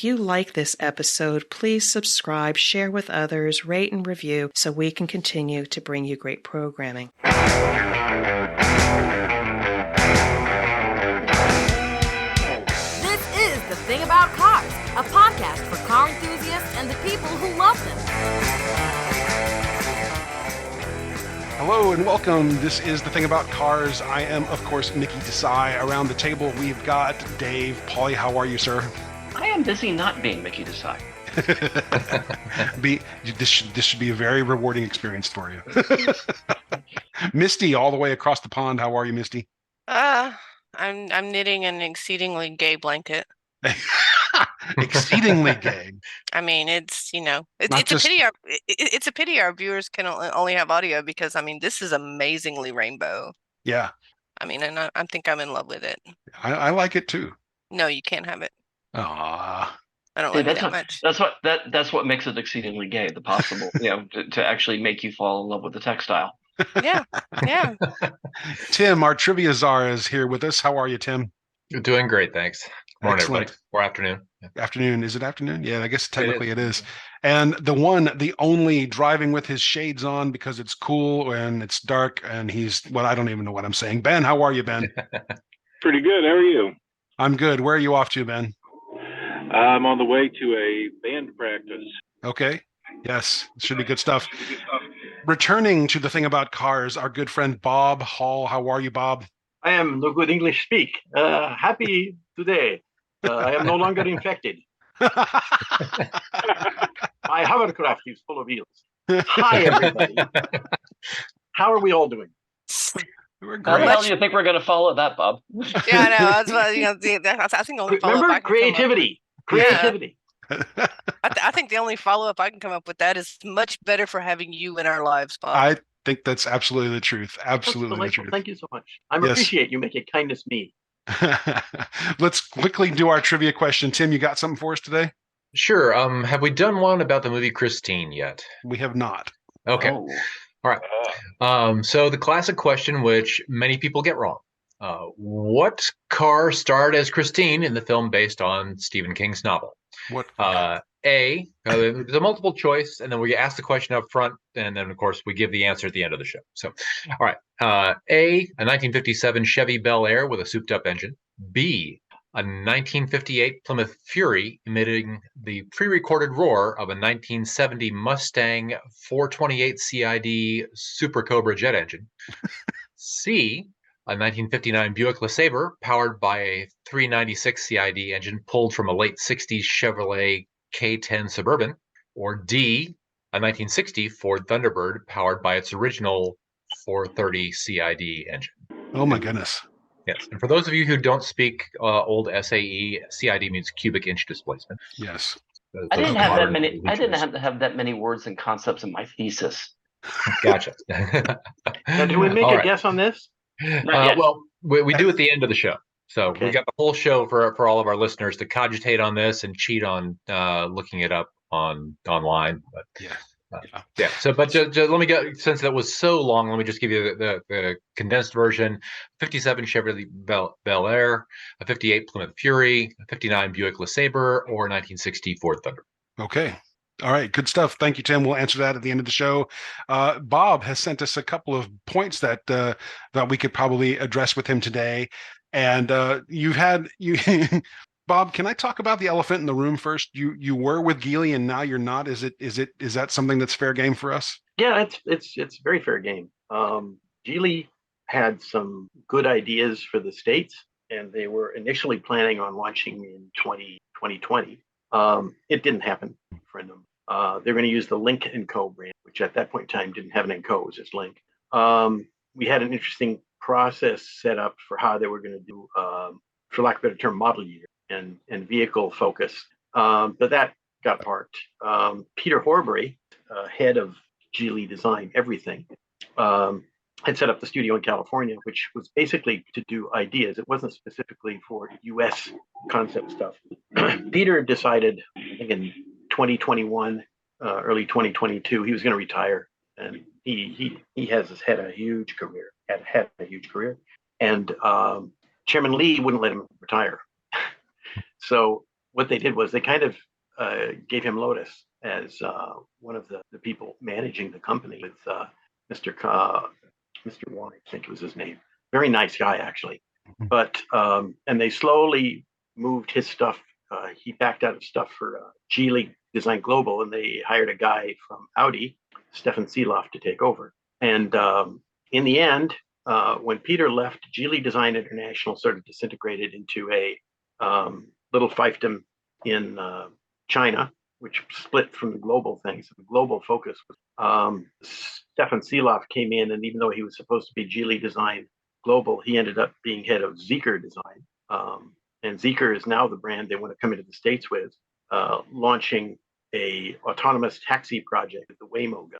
If you like this episode, please subscribe, share with others, rate and review so we can continue to bring you great programming. This is The Thing About Cars, a podcast for car enthusiasts and the people who love them. Hello and welcome. This is The Thing About Cars. I am, of course, Mickey Desai. Around the table, we've got Dave. Paulie, how are you, sir? I am busy not being Mickey Desai. This should be a very rewarding experience for you. Misty, all the way across the pond. How are you, Misty? I'm knitting an exceedingly gay blanket. Exceedingly gay. I mean, it's a pity our viewers can only have audio because this is amazingly rainbow. Yeah. I mean, and I think I'm in love with it. I like it too. No, you can't have it. Aww. I don't like it that much. That's what makes it exceedingly gay. The possible, to actually make you fall in love with the textile. Yeah. Tim, our trivia czar, is here with us. How are you, Tim? You're doing great, thanks. Morning, everybody. Or afternoon. Afternoon. Is it afternoon? Yeah, I guess technically it is. And the only driving with his shades on because it's cool and it's dark and I don't even know what I'm saying. Ben, how are you, Ben? Pretty good. How are you? I'm good. Where are you off to, Ben? I'm on the way to a band practice. Okay. Yes, it should be good stuff. Returning to The Thing About Cars, our good friend Bob Hall. How are you, Bob? I am no good English speak. Happy today. I am no longer infected. My hovercraft is full of eels. Hi, everybody. How are we all doing? We're How great. the hell do you think we're going to follow that, Bob? Yeah, I know. I think the only follow-up Remember, I can come up creativity. Creativity. I think the only follow-up I can come up with that is much better for having you in our lives, Bob. I think that's absolutely the truth. Absolutely the truth. Thank you so much. I appreciate you making kindness me. Let's quickly do our trivia question. Tim, you got something for us today? Sure. Have we done one about the movie Christine yet? We have not. Okay. Oh. All right. So the classic question, which many people get wrong. What car starred as Christine in the film based on Stephen King's novel? What? The multiple choice, and then we ask the question up front, and then, of course, we give the answer at the end of the show. So, all right. A 1957 Chevy Bel Air with a souped-up engine. B, a 1958 Plymouth Fury emitting the pre-recorded roar of a 1970 Mustang 428 CID Super Cobra jet engine. C, a 1959 Buick LeSabre powered by a 396 CID engine pulled from a late 60s Chevrolet K10 Suburban. Or D, a 1960 Ford Thunderbird powered by its original 430 CID engine. Oh my goodness. Yes, and for those of you who don't speak old SAE, CID means cubic inch displacement. Yes. I didn't have that many. I didn't have that many words and concepts in my thesis. Gotcha. Now, do we make a guess on this? Well, we do at the end of the show. So Okay. we got the whole show for all of our listeners to cogitate on this and cheat on looking it up online. But yeah. So, but just let me go, since that was so long, let me just give you the condensed version: 57 Chevrolet Bel Air, a 58 Plymouth Fury, a 59 Buick LeSabre, or 1960 Ford Thunder. Okay. All right. Good stuff. Thank you, Tim. We'll answer that at the end of the show. Bob has sent us a couple of points that we could probably address with him today. And Bob, can I talk about the elephant in the room first? You were with Geely and now you're not. Is that something that's fair game for us? Yeah, it's very fair game. Geely had some good ideas for the States, and they were initially planning on launching in 2020. It didn't happen for them. They're going to use the Link & Co. brand, which at that point in time didn't have an & Co. It was just Link. We had an interesting process set up for how they were going to do, for lack of a better term, model year and vehicle focus. But that got parked. Peter Horbury, head of Geely Design Everything, had set up the studio in California, which was basically to do ideas. It wasn't specifically for US concept stuff. Peter decided, I think in 2021, early 2022, he was going to retire. And he had a huge career, had a huge career. And Chairman Lee wouldn't let him retire. So what they did was they kind of gave him Lotus as one of the people managing the company with Mr. Mr. Wong, I think was his name. Very nice guy, actually. But and they slowly moved his stuff. He backed out of stuff for Geely Design Global, and they hired a guy from Audi, Stefan Seeloff, to take over. And in the end, when Peter left, Geely Design International sort of disintegrated into a little fiefdom in China, which split from the global thing. So the global focus was Stefan Seeloff came in, and even though he was supposed to be Geely Design Global, he ended up being head of Zeekr Design. And Zeekr is now the brand they want to come into the States with, launching a autonomous taxi project with the Waymo guy.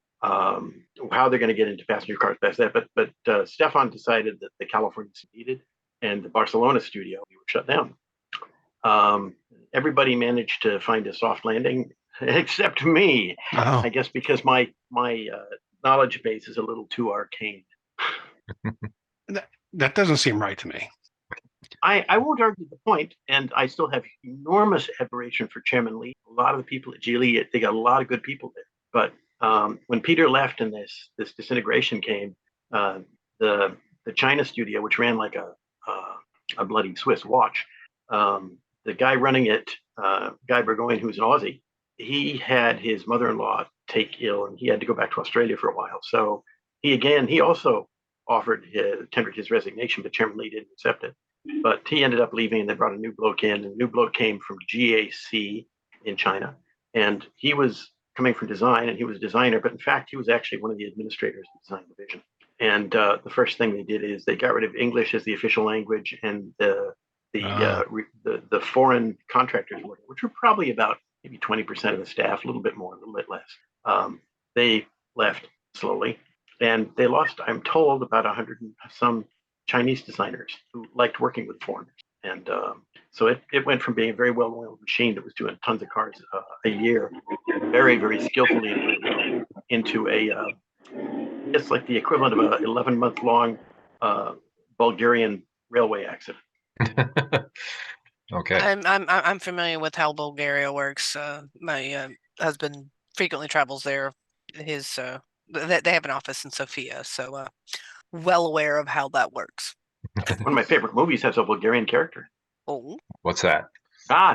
How they're going to get into passenger cars past that, but Stefan decided that the California needed, and the Barcelona studio we were shut down. Everybody managed to find a soft landing except me. Oh. I guess because my knowledge base is a little too arcane. That doesn't seem right to me. I won't argue the point, and I still have enormous admiration for Chairman Lee. A lot of the people at Geely, they got a lot of good people there. But when Peter left and this disintegration came, the China studio, which ran like a bloody Swiss watch, the guy running it, Guy Burgoyne, who's an Aussie, he had his mother-in-law take ill, and he had to go back to Australia for a while. So he also tendered his resignation, but Chairman Lee didn't accept it. But he ended up leaving, and they brought a new bloke in. And the new bloke came from GAC in China, and he was coming from design, and he was a designer. But in fact, he was actually one of the administrators of the design division. And the first thing they did is they got rid of English as the official language, and the foreign contractors, which were probably about maybe 20% of the staff, a little bit more, a little bit less. They left slowly, and they lost, I'm told, about 100 and some Chinese designers who liked working with foreigners. And so it went from being a very well-oiled machine that was doing tons of cars a year, very, very skillfully, into it's like the equivalent of an 11-month-long Bulgarian railway accident. Okay. I'm familiar with how Bulgaria works. My husband frequently travels there. They have an office in Sofia, so well aware of how that works. One of my favorite movies has a Bulgarian character. Oh, What's that?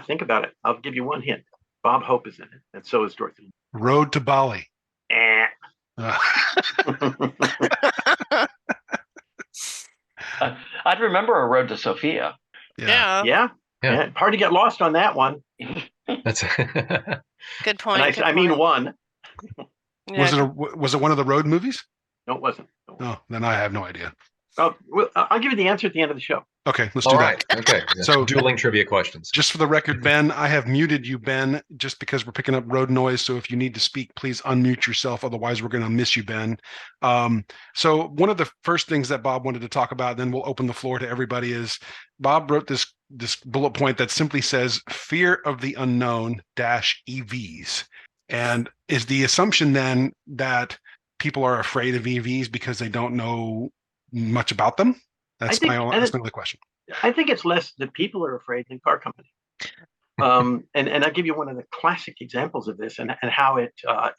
Think about it. I'll give you one hint. Bob Hope is in it, and so is Dorothy. Road to Bali. I'd remember A Road to Sophia. Yeah. Hard to get lost on that one. That's Good point. And I mean one. Yeah. Was it one of the road movies? No, it wasn't. No, then I have no idea. Oh, well, I'll give you the answer at the end of the show. Okay, let's all do right. that. Okay. So dueling trivia questions. Just for the record, Ben, I have muted you, Ben, just because we're picking up road noise. So if you need to speak, please unmute yourself. Otherwise, we're going to miss you, Ben. So one of the first things that Bob wanted to talk about, then we'll open the floor to everybody, is Bob wrote this bullet point that simply says fear of the unknown -EVs. And is the assumption then that people are afraid of EVs because they don't know much about them? That's my only question. I think it's less that people are afraid than car companies. And I'll give you one of the classic examples of this and how it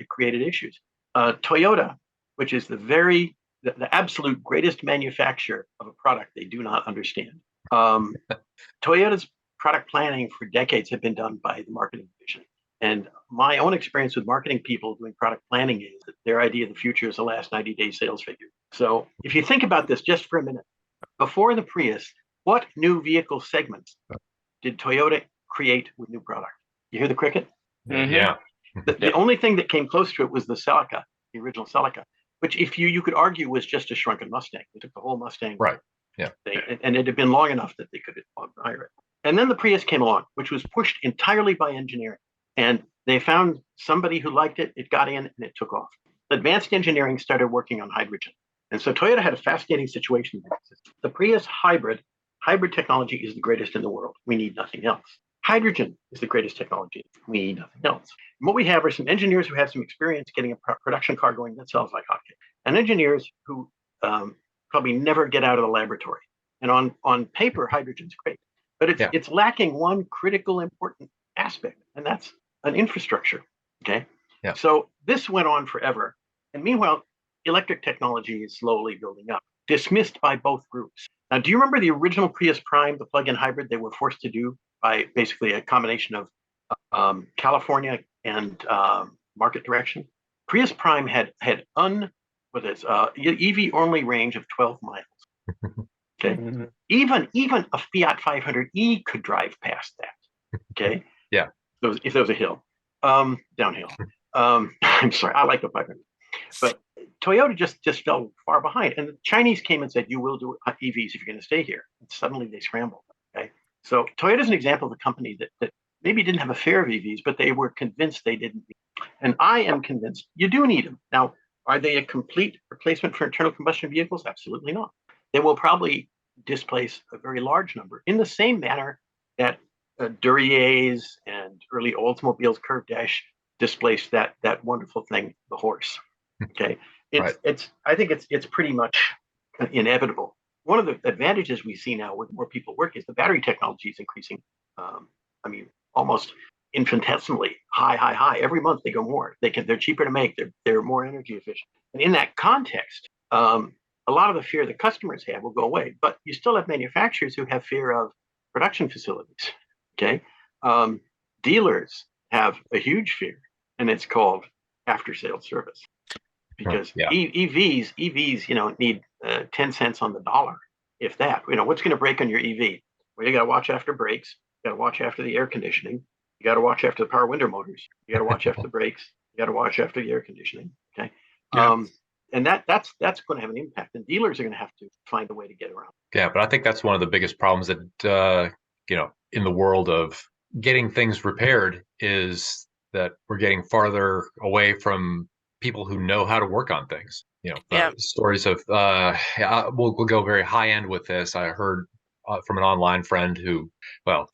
created issues. Toyota, which is the absolute greatest manufacturer of a product they do not understand. Toyota's product planning for decades have been done by the marketing division. And my own experience with marketing people doing product planning is that their idea of the future is the last 90-day sales figure. So if you think about this just for a minute, before the Prius, what new vehicle segments did Toyota create with new product? You hear the cricket? Mm-hmm. Yeah. The only thing that came close to it was the Celica, the original Celica, which if you could argue was just a shrunken Mustang. They took the whole Mustang Right. Yeah. thing, and it had been long enough that they could hire it. And then the Prius came along, which was pushed entirely by engineering. And they found somebody who liked it, it got in, and it took off. Advanced engineering started working on hydrogen. And so Toyota had a fascinating situation. The Prius hybrid technology is the greatest in the world. We need nothing else. Hydrogen is the greatest technology. We need nothing else. And what we have are some engineers who have some experience getting a production car going that sells like hotcakes, and engineers who probably never get out of the laboratory. And on paper, hydrogen's great, but it's lacking one critical important aspect, and that's an infrastructure. Okay. Yeah. So this went on forever. And meanwhile, electric technology is slowly building up, dismissed by both groups. Now, do you remember the original Prius Prime, the plug-in hybrid they were forced to do by basically a combination of California and market direction? Prius Prime had EV only range of 12 miles. Okay, even a Fiat 500e could drive past that. Okay, Yeah. So if there was a hill, downhill. I'm sorry, I like the 500, but Toyota just fell far behind, and the Chinese came and said, "You will do EVs if you're going to stay here." And suddenly they scrambled. Okay, so Toyota is an example of a company that maybe didn't have a fear of EVs, but they were convinced they didn't. And I am convinced you do need them. Now, are they a complete replacement for internal combustion vehicles? Absolutely not. They will probably displace a very large number in the same manner that Duryers and early Oldsmobiles curved dash displaced that wonderful thing, the horse. Okay, I think it's pretty much inevitable. One of the advantages we see now with more people work is the battery technology is increasing. Almost infinitesimally high. Every month they go more. They're cheaper to make. They're more energy efficient. And in that context, a lot of the fear the customers have will go away. But you still have manufacturers who have fear of production facilities. Okay, dealers have a huge fear, and it's called after-sales service, because EVs, need 10 cents on the dollar, if that. What's going to break on your EV? Well, you got to watch after brakes. You got to watch after the air conditioning. You got to watch after the power window motors. You got to watch after the brakes. You got to watch after the air conditioning. Okay. Yeah. And that's going to have an impact, and dealers are going to have to find a way to get around. Yeah, but I think that's one of the biggest problems that in the world of getting things repaired is that we're getting farther away from people who know how to work on things. Stories of we'll go very high end with this. I heard from an online friend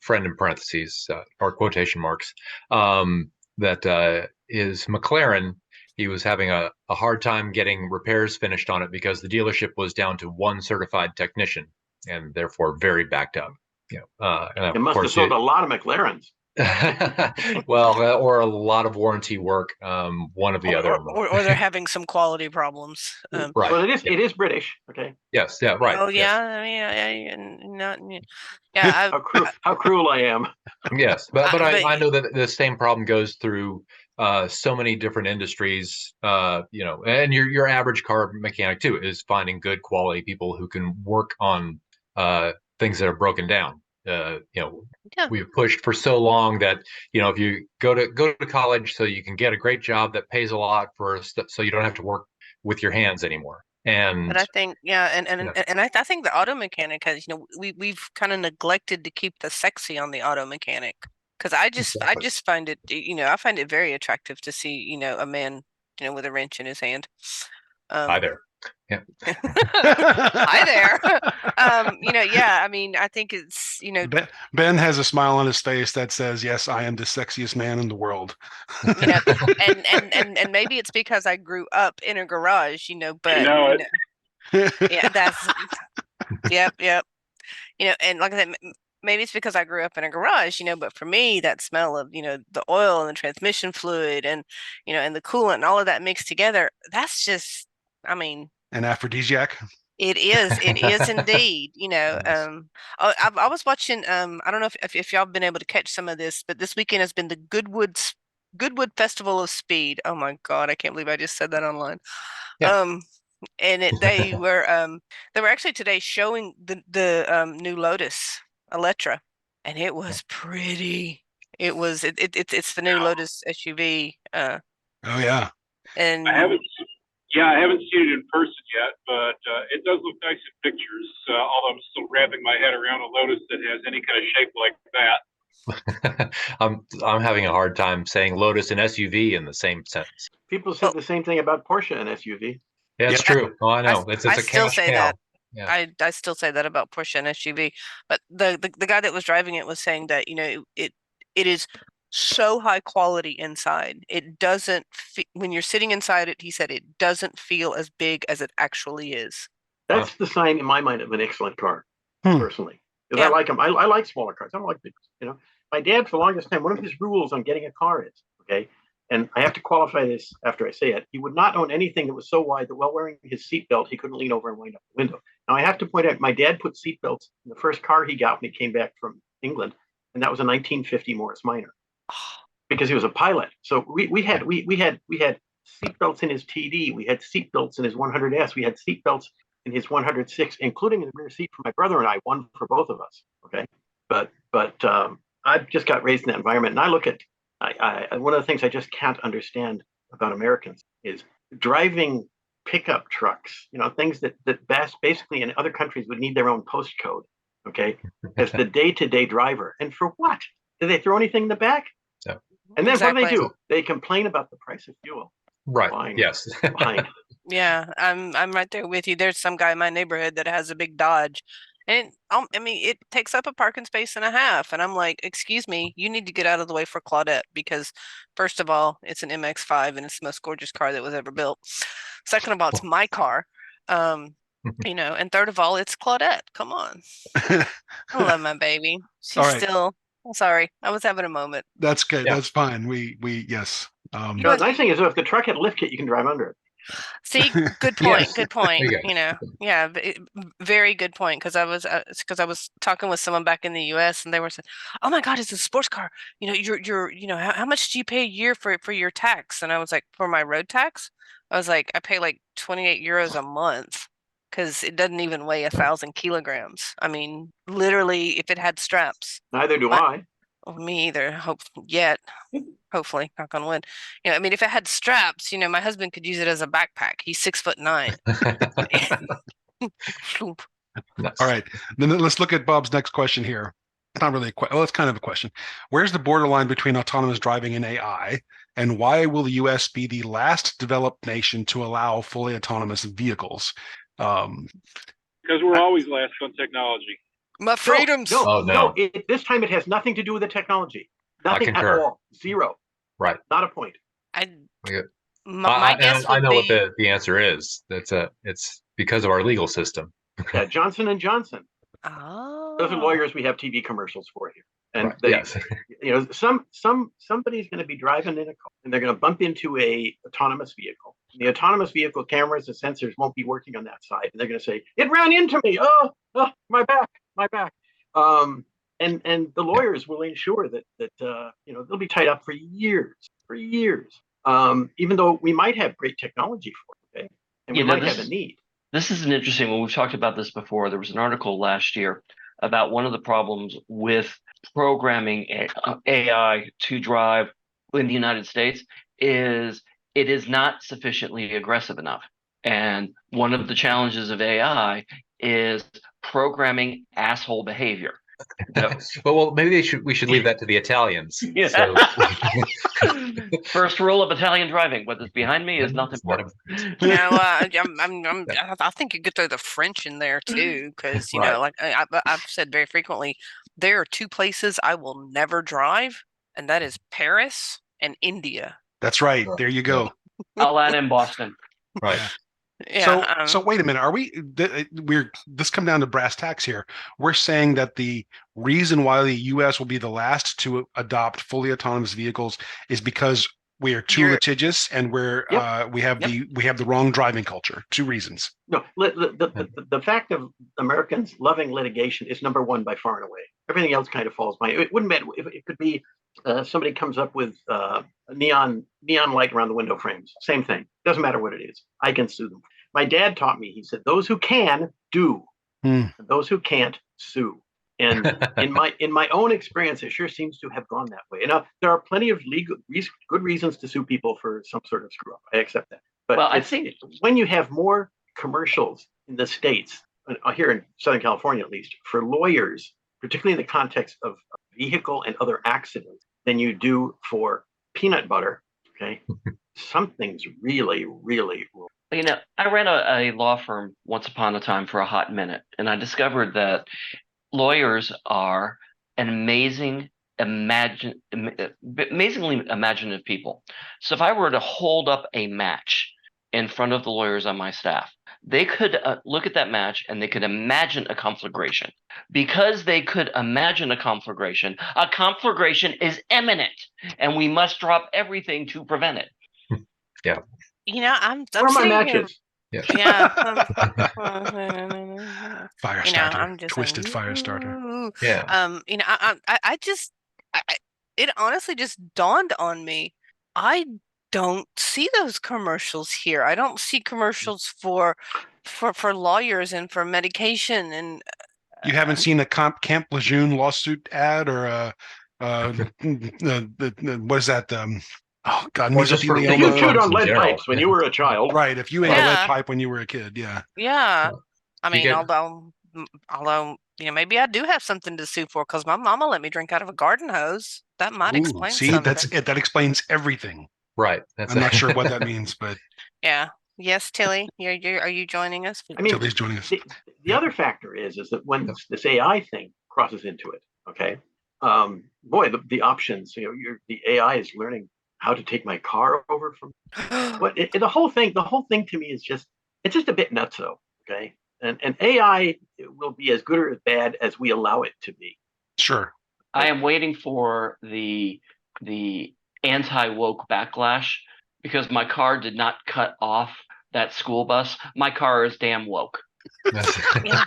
friend in parentheses or quotation marks, that his McLaren, he was having a hard time getting repairs finished on it because the dealership was down to one certified technician and therefore very backed up. It must have sold a lot of McLarens. Well, or a lot of warranty work, one of the other. Or they're having some quality problems. Right. Well, it is British. Okay. Yes. Yeah. Right. Oh yes. Yeah. How cruel I am. Yes, but I know that the same problem goes through so many different industries. And your average car mechanic too is finding good quality people who can work on things that are broken down. We've pushed for so long that if you go to college so you can get a great job that pays a lot so you don't have to work with your hands anymore. But I think I think the auto mechanic has we've kind of neglected to keep the sexy on the auto mechanic, because I just find it I find it very attractive to see a man with a wrench in his hand. Hi there. Yeah. Hi there. I think it's Ben has a smile on his face that says, "Yes, I am the sexiest man in the world." and maybe it's because I grew up in a garage, but yeah, that's yep. And like I said, maybe it's because I grew up in a garage, but for me, that smell of the oil and the transmission fluid and and the coolant and all of that mixed together, that's just, an aphrodisiac. It is indeed. I was watching. I don't know if y'all have been able to catch some of this, but this weekend has been the Goodwood Festival of Speed. Oh my God, I can't believe I just said that online. Yeah. And they were actually today showing the new Lotus Electra, and it was pretty. It's the new Lotus SUV. Oh yeah. And I haven't seen it in person yet, but it does look nice in pictures. Although I'm still wrapping my head around a Lotus that has any kind of shape like that. I'm having a hard time saying Lotus and SUV in the same sentence. People said the same thing about Porsche and SUV. Yeah, it's true. Oh, I know. It's a still cash say cow. that. Yeah. I still say that about Porsche and SUV. But the guy that was driving it was saying that it is so high quality inside. It doesn't when you're sitting inside it, he said it doesn't feel as big as it actually is. That's the sign in my mind of an excellent car, personally. Because I like them. I like smaller cars. I don't like big, my dad, for the longest time, one of his rules on getting a car is, okay, and I have to qualify this after I say it, he would not own anything that was so wide that while wearing his seatbelt, he couldn't lean over and wind up the window. Now, I have to point out, my dad put seatbelts in the first car he got when he came back from England, and that was a 1950 Morris Minor, because he was a pilot. So we had seatbelts in his TD, we had seatbelts in his 100S, we had seatbelts in his 106, including in the rear seat for my brother and I, one for both of us. Okay, but I just got raised in that environment, and I look at one of the things I just can't understand about Americans is driving pickup trucks. You know, things that basically in other countries would need their own postcode. Okay, as the day-to-day driver, and for what? Do they throw anything in the back? No. And then Exactly. what do? They complain about the price of fuel. Right. Fine. Yes. Fine. Yeah, I'm right there with you. There's some guy in my neighborhood that has a big Dodge, and I mean, it takes up a parking space and a half, and I'm like, excuse me, you need to get out of the way for Claudette because, first of all, it's an MX-5 and it's the most gorgeous car that was ever built. Second of all, it's my car, and third of all, it's Claudette. Come on, I love my baby. She's All right. still. I'm sorry, I was having a moment. That's good. Yeah. That's fine. We yes. You The nice thing is, if the truck had a lift kit, you can drive under it. See, good point. Yes. Good point. There you go. Yeah, very good point. Because I was talking with someone back in the U.S. and they were saying, "Oh my God, it's a sports car. You know, how much do you pay a year for your tax?" And I was like, "For my road tax, I was like, I pay like 28 euros a month because it doesn't even weigh 1,000 kilograms. I mean, literally, if it had straps, Neither do My- I. well, me either. Hopefully, knock on wood. I mean, if it had straps, my husband could use it as a backpack. He's 6'9". Nice. All right. Then let's look at Bob's next question here. It's not really it's kind of a question. Where's the borderline between autonomous driving and AI? And why will the US be the last developed nation to allow fully autonomous vehicles? Because we're always last on technology. My freedoms. No. This time it has nothing to do with the technology. Nothing at concur. all. Zero. Right. Not a point. My guess I would know be what the answer is. It's because of our legal system. Yeah, Johnson and Johnson. Oh. Those are lawyers we have TV commercials for here. And Right. Yes. somebody's going to be driving in a car and they're going to bump into a autonomous vehicle. The autonomous vehicle cameras and sensors won't be working on that side, and they're going to say, "It ran into me. Oh, my back. And the lawyers will ensure that they'll be tied up for years. Even though we might have great technology for it, okay? And we might have a need. This is an interesting one. We've talked about this before. There was an article last year about one of the problems with programming AI to drive in the United States is it is not sufficiently aggressive enough. And one of the challenges of AI is programming asshole behavior. well, maybe we should leave that to the Italians. Yeah. So, First rule of Italian driving: what is behind me is not important. I think you could throw the French in there too, because Right. like I've said very frequently, there are two places I will never drive, and that is Paris and India. That's right. There you go. I'll add in Boston. Right. Yeah. So wait a minute. Are this come down to brass tacks here? We're saying that the reason why the U.S. will be the last to adopt fully autonomous vehicles is because we are too litigious and we have the wrong driving culture. Two reasons. No, the fact of Americans loving litigation is number one by far and away. Everything else kind of falls by. It wouldn't matter if it could be somebody comes up with a neon light around the window frames. Same thing. Doesn't matter what it is. I can sue them. My dad taught me. He said, "Those who can do, and those who can't sue." And in my own experience, it sure seems to have gone that way. And there are plenty of good reasons to sue people for some sort of screw up. I accept that. But I think when you have more commercials in the States, here in Southern California at least, for lawyers, particularly in the context of vehicle and other accidents, than you do for peanut butter, okay, something's really, really wrong. I ran a law firm once upon a time for a hot minute, and I discovered that lawyers are an amazingly imaginative people. So if I were to hold up a match in front of the lawyers on my staff, they could look at that match and they could imagine a conflagration. Because they could imagine a conflagration is imminent, and we must drop everything to prevent it. Yeah. I'm Where are my sitting here. matches? Yeah. Fire You know, starter, I'm just twisted saying, fire starter. "Ooh." Yeah. It honestly just dawned on me. I don't see those commercials here. I don't see commercials for lawyers and for medication and You haven't seen a Camp Lejeune lawsuit ad or a what is that? Oh God, Or just for mesothelioma. You chewed on in lead general. pipes when you were a child. Right. If you ate a Yeah. lead pipe when you were a kid, yeah. yeah. I You mean, get- although maybe I do have something to sue for because my mama let me drink out of a garden hose. That might Ooh, explain see, something. that's it. That explains everything. Right. That's I'm not sure what that means, but Yeah. Yes, Tilly, are you joining us? I mean, Tilly's joining us. the other factor is that when this AI thing crosses into it, okay, boy, the options. The AI is learning how to take my car over from the whole thing. The whole thing to me is just a bit nutso, okay, and AI will be as good or as bad as we allow it to be. Sure. I am waiting for the anti-woke backlash because my car did not cut off that school bus. My car is damn woke. Yeah.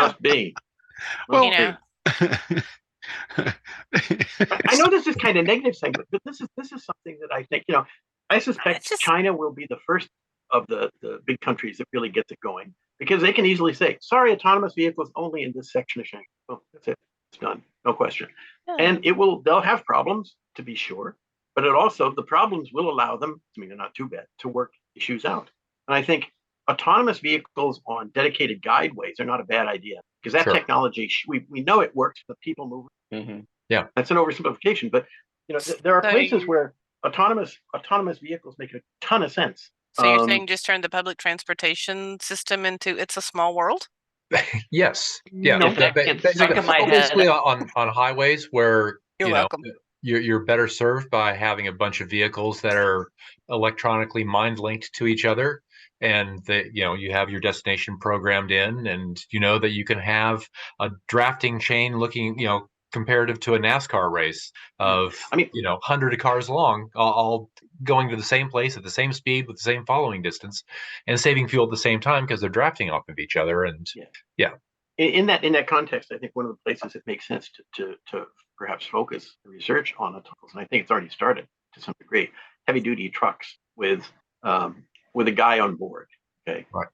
Must be. Well, I know this is kind of negative thing, but this is something that I think I suspect China will be the first of the big countries that really gets it going, because they can easily say, sorry, autonomous vehicles only in this section of Shanghai. Oh, that's it. It's done. No question. And they'll have problems, to be sure, but the problems will allow them, I mean, they're not too bad, to work issues out. And I think autonomous vehicles on dedicated guideways are not a bad idea, because that technology, we know it works for people moving. Mm-hmm. Yeah. That's an oversimplification, but there are places where autonomous vehicles make a ton of sense. So you're saying just turn the public transportation system into It's a Small World? Yes. Yeah. If that gets stuck in my head. Basically on highways where You're welcome. You're better served by having a bunch of vehicles that are electronically mind linked to each other, and that you have your destination programmed in, and that you can have a drafting chain looking comparative to a NASCAR race of 100 cars long, all going to the same place at the same speed with the same following distance and saving fuel at the same time because they're drafting off of each other. And in that context, I think one of the places it makes sense to perhaps focus the research on autonomous, and I think it's already started to some degree, heavy duty trucks with a guy on board. Okay. Right.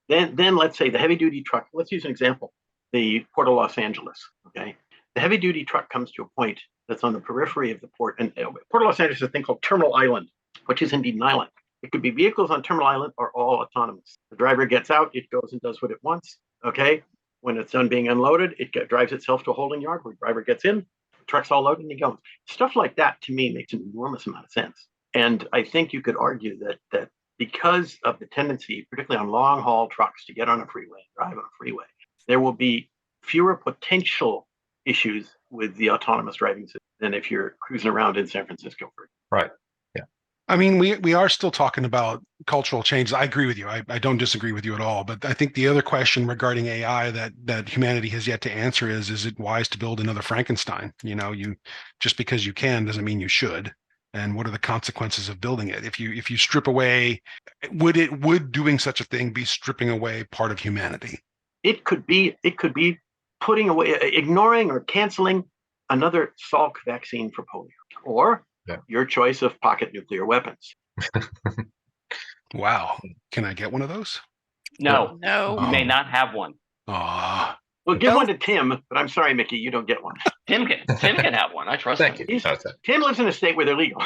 Then let's say the heavy duty truck. Let's use an example: the Port of Los Angeles. Okay. The heavy duty truck comes to a point that's on the periphery of the port, and Port of Los Angeles is a thing called Terminal Island, which is indeed an island. It could be vehicles on Terminal Island are all autonomous. The driver gets out, it goes and does what it wants. Okay. When it's done being unloaded, it drives itself to a holding yard where the driver gets in, the truck's all loaded, and he goes. Stuff like that, to me, makes an enormous amount of sense. And I think you could argue that because of the tendency, particularly on long-haul trucks, to get on a freeway and drive on a freeway, there will be fewer potential issues with the autonomous driving system than if you're cruising around in San Francisco. Right. I mean, we are still talking about cultural changes. I agree with you. I don't disagree with you at all. But I think the other question regarding AI that humanity has yet to answer is it wise to build another Frankenstein? You just because you can doesn't mean you should. And what are the consequences of building it? If you strip away, would doing such a thing be stripping away part of humanity? It could be putting away, ignoring or canceling another Salk vaccine for polio, or your choice of pocket nuclear weapons. Wow. Can I get one of those? No. You may Oh. not have one. Ah. Well, give one to Tim, but I'm sorry, Mickey, you don't get one. Tim can have one. I trust Thank him. you. Tim lives in a state where they're legal.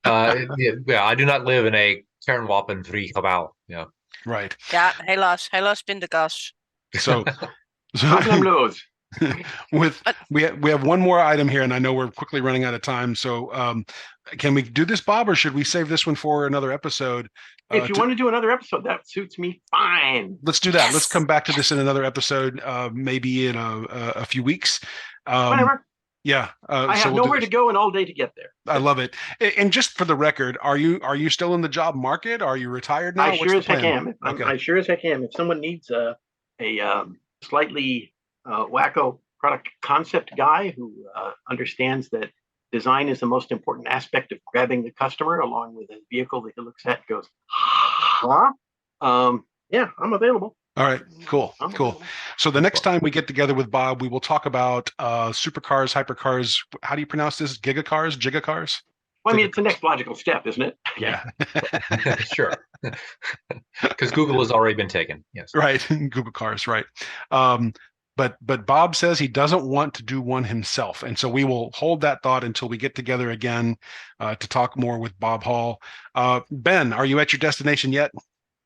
I do not live in a kernwapen-free cabal. Yeah. Right. Ja, helaas bin de gas. So Problem knows. we have one more item here, and I know we're quickly running out of time. So can we do this, Bob, or should we save this one for another episode? If you want to do another episode, that suits me fine. Let's do that. Yes. Let's come back to this in another episode, maybe in a few weeks. Whatever. Yeah. I have so we'll nowhere to go and all day to get there. I love it. And just for the record, are you still in the job market? Are you retired now? I What's sure the as heck plan? am. Okay. I sure as heck am. If someone needs a slightly wacko product concept guy who understands that design is the most important aspect of grabbing the customer, along with a vehicle that he looks at and goes, huh? Yeah, I'm available. All right, cool. I'm Cool. available. So the next time we get together with Bob, we will talk about supercars, hypercars. How do you pronounce this? Gigacars? Well, I mean, it's the next logical step, isn't it? Yeah. Sure. Because Google has already been taken. Yes. Right. Google cars, right. But Bob says he doesn't want to do one himself. And so we will hold that thought until we get together again to talk more with Bob Hall. Ben, are you at your destination yet?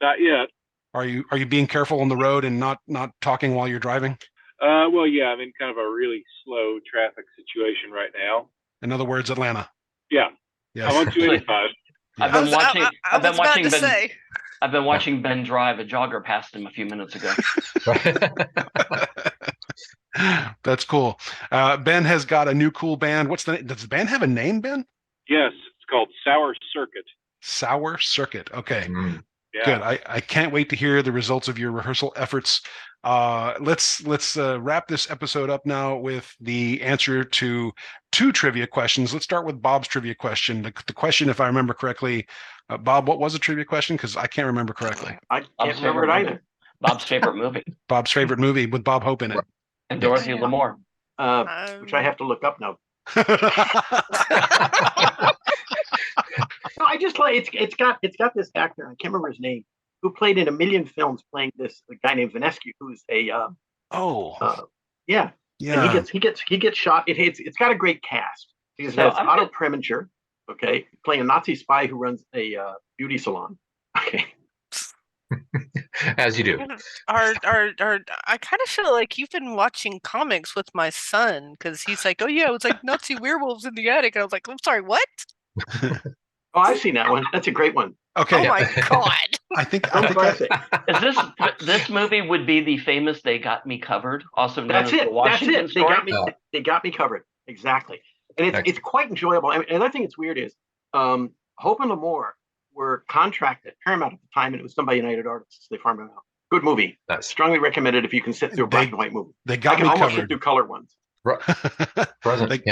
Not yet. Are you being careful on the road and not talking while you're driving? Well, yeah, I'm in kind of a really slow traffic situation right now. In other words, Atlanta. Yeah. Yes. I'm on 285. I've been watching. I I've been was about watching to Ben. say. I've been watching Ben drive. A jogger passed him a few minutes ago. That's cool. Ben has got a new cool band. Does the band have a name, Ben? Yes, it's called Sour Circuit. Sour Circuit. Okay. Yeah. Good. I can't wait to hear the results of your rehearsal efforts. Let's wrap this episode up now with the answer to 2 trivia questions. Let's start with Bob's trivia question. The question, if I remember correctly, Bob, what was the trivia question? Because I can't remember correctly. I can't remember it either. Bob's favorite movie. Bob's favorite movie with Bob Hope in it. And Dorothy Lamour. Which I have to look up now. No, I just like it's got this actor, I can't remember his name, who played in a million films playing this guy named Vanescu, who's a yeah. Yeah. And he gets shot. It's got a great cast. He has Otto Preminger, okay, playing a Nazi spy who runs a beauty salon. Okay. As you do. I kind of feel like you've been watching comics with my son because he's like, oh yeah, it was like Nazi werewolves in the attic, and I was like, I'm sorry, what? Oh, I've seen that one. That's a great one. Okay. Oh my god. I think Is this movie would be the famous "They Got Me Covered"? Also known That's as it. the Washington That's it. story? They got me covered. Exactly. And it's quite enjoyable. I mean, another thing that's weird is Hope and Lamour were contracted Paramount at the time, and it was done by United Artists. They farmed it out. Good movie. Nice. Strongly recommended if you can sit through a black and white movie. They got I can me almost covered. sit through color ones. Present.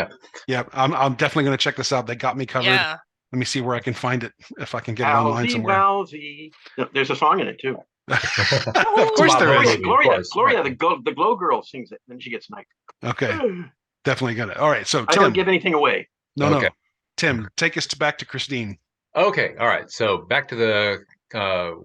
Yeah. I'm definitely going to check this out. They got me covered. Yeah. Let me see where I can find it, if I can get it online somewhere. Wowsy. There's a song in it too. Of course there is. Gloria, the Glow Girl sings it, and then she gets knifed. Okay, definitely got it. All right, so I Tim, don't give anything away. No. Tim, take us back to Christine. Okay, all right. So back to the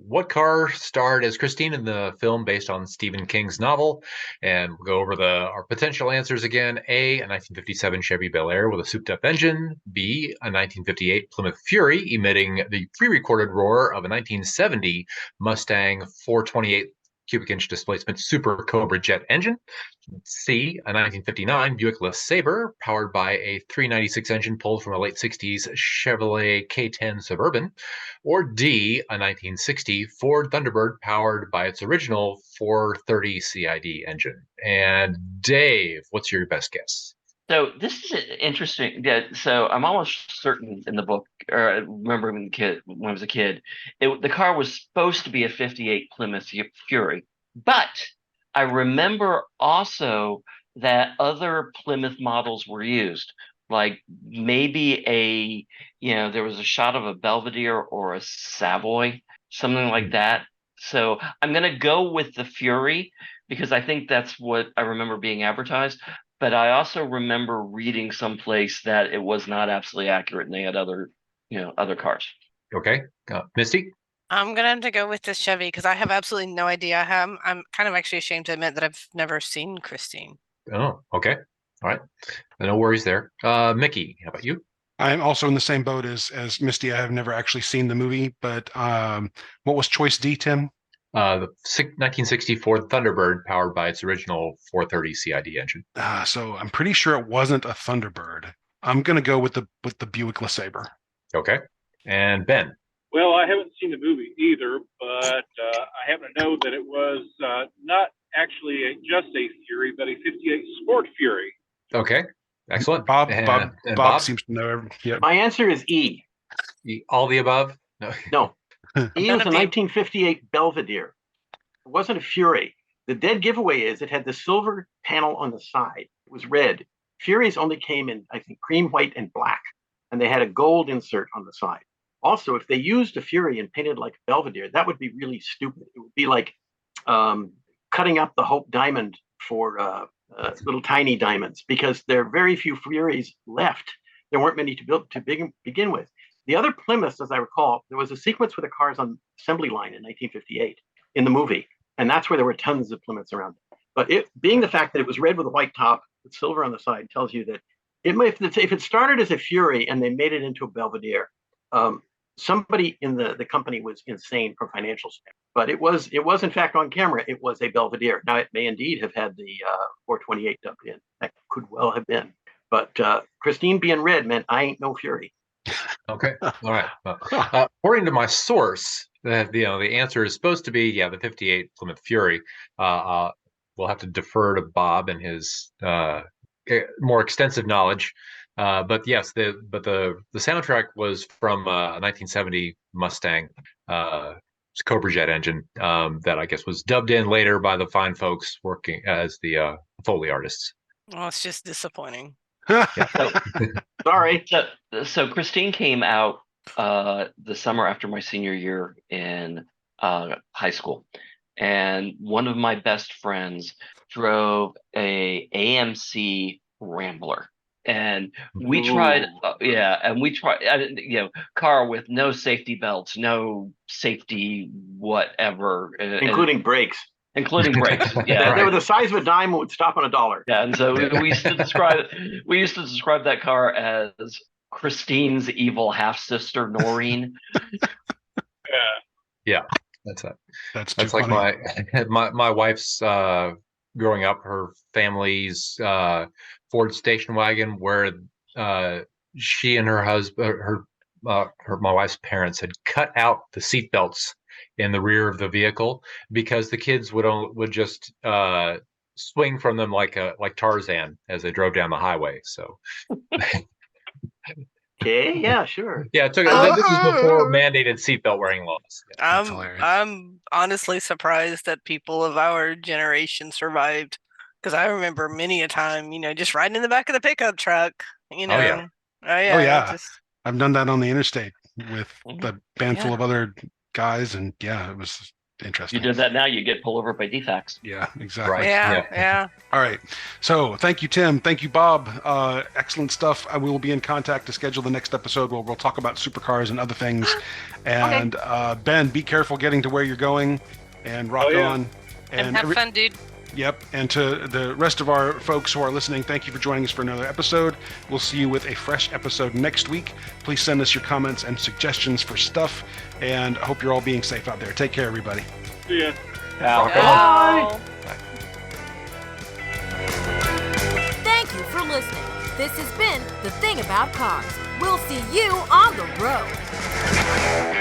what car starred as Christine in the film based on Stephen King's novel, and we'll go over our potential answers again. A 1957 Chevy Bel Air with a souped-up engine. B, a 1958 Plymouth Fury emitting the pre-recorded roar of a 1970 Mustang 428 cubic inch displacement Super Cobra jet engine. C, a 1959 Buick LeSabre powered by a 396 engine pulled from a late 60s Chevrolet K10 Suburban. Or D, a 1960 Ford Thunderbird powered by its original 430 CID engine. And Dave, what's your best guess? So this is interesting. Yeah, so I'm almost certain in the book, or I remember when I was a kid, the car was supposed to be a 58 Plymouth Fury, but I remember also that other Plymouth models were used, like maybe there was a shot of a Belvedere or a Savoy, something like that. So I'm going to go with the Fury because I think that's what I remember being advertised. But I also remember reading someplace that it was not absolutely accurate, and they had other cars. Okay, Misty. I'm gonna have to go with the Chevy because I have absolutely no idea. I'm kind of actually ashamed to admit that I've never seen Christine. Oh, okay, all right. No worries there. Mickey, how about you? I'm also in the same boat as Misty. I have never actually seen the movie, but what was choice D, Tim? The 1964 Thunderbird powered by its original 430 CID engine. So I'm pretty sure it wasn't a Thunderbird. I'm going to go with the Buick LeSabre. Okay. And Ben? Well, I haven't seen the movie either, but I happen to know that it was not actually just a Fury, but a 58 Sport Fury. Okay. Excellent. Bob Bob? seems to know. Yep. My answer is E. All the above? No. No. E was None a of the- 1958 Belvedere. It wasn't a Fury. The dead giveaway is it had the silver panel on the side. It was red. Furies only came in, I think, cream, white, and black. And they had a gold insert on the side. Also, if they used a Fury and painted like a Belvedere, that would be really stupid. It would be like cutting up the Hope Diamond for little tiny diamonds, because there are very few Furies left. There weren't many to begin with. The other Plymouths, as I recall, there was a sequence with the cars on assembly line in 1958 in the movie, and that's where there were tons of Plymouths around. But it being the fact that it was red with a white top with silver on the side tells you that if it started as a Fury and they made it into a Belvedere, somebody in the company was insane for financial standpoint. But it was in fact on camera. It was a Belvedere. Now it may indeed have had the 428 dubbed in. That could well have been. But Christine being red meant I ain't no Fury. Okay. All right. According to my source, the answer is supposed to be the 58 Plymouth Fury. We'll have to defer to Bob and his more extensive knowledge. But yes, the soundtrack was from a 1970 Mustang Cobra Jet engine that I guess was dubbed in later by the fine folks working as the Foley artists. Well, it's just disappointing. Sorry. So Christine came out the summer after my senior year in high school, and one of my best friends drove a AMC Rambler, and we tried, car with no safety belts, no safety whatever, including brakes. Including brakes, yeah. They were the size of a dime and would stop on $1. Yeah, and so we used to describe that car as Christine's evil half sister Noreen. Yeah, that's it. That's like funny. my wife's growing up. Her family's Ford station wagon, where she and her husband, my wife's parents had cut out the seat belts in the rear of the vehicle because the kids would just swing from them like Tarzan as they drove down the highway. So, okay, yeah, sure. Yeah, this is before mandated seatbelt wearing laws. Yeah. I'm honestly surprised that people of our generation survived, because I remember many a time, just riding in the back of the pickup truck. Oh yeah. I've done that on the interstate with a handful of other guys, and it was interesting. You did that now, you get pulled over by defects. Yeah, exactly. Right. Yeah. All right. So thank you, Tim. Thank you, Bob. Excellent stuff. We will be in contact to schedule the next episode where we'll talk about supercars and other things. And Ben, be careful getting to where you're going, and rock on. And have fun, dude. Yep. And to the rest of our folks who are listening, thank you for joining us for another episode. We'll see you with a fresh episode next week. Please send us your comments and suggestions for stuff, and I hope you're all being safe out there. Take care, everybody. See ya. Bye. Thank you for listening. This has been The Thing About Cars. We'll see you on the road.